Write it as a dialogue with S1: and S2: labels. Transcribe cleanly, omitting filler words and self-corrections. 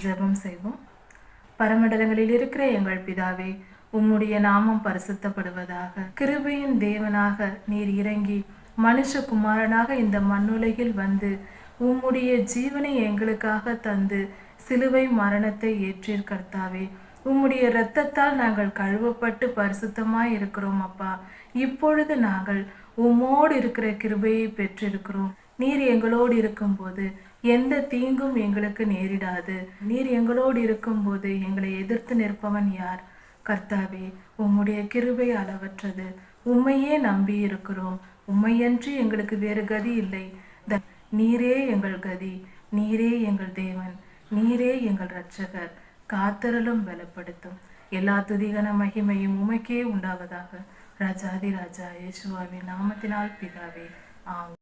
S1: ஜெபம் செய்வோம். பரமண்டலங்களில் இருக்கிற எங்கள் பிதாவே, உம்முடைய நாமம் பரிசுத்தப்படுவதாக. கிருபையின் தேவனாக நீர் இறங்கி மனுஷகுமாரனாக இந்த மண்ணுலகில் வந்து உம்முடைய ஜீவனை எங்களுக்காக தந்து சிலுவை மரணத்தை ஏற்றீர் கர்த்தாவே. உம்முடைய இரத்தத்தால் நாங்கள் கழுவப்பட்டு பரிசுத்தமாய் இருக்கிறோம் அப்பா. இப்பொழுது நாங்கள் உம்மோடு இருக்கிற கிருபையை பெற்றிருக்கிறோம். நீர் எங்களோடு இருக்கும்போது எந்த தீங்கும் எங்களுக்கு நேரிடாது. நீர் எங்களோடு இருக்கும்போது எங்களை எதிர்த்து நிற்பவன் யார்? கர்த்தாவே, உம்முடைய கிருபை அளவற்றது. உம்மையே நம்பி இருக்கிறோம். உம்மையன்றி எங்களுக்கு வேறு கதி இல்லை. நீரே எங்கள் கதி, நீரே எங்கள் தேவன், நீரே எங்கள் இரட்சகர். காத்தருளும் பலப்படுத்தும். எல்லா துதிகன மகிமையும் உமக்கே உண்டாவதாக. ராஜாதி ராஜா இயேசுவின் நாமத்தினால் பிதாவே, ஆமென்.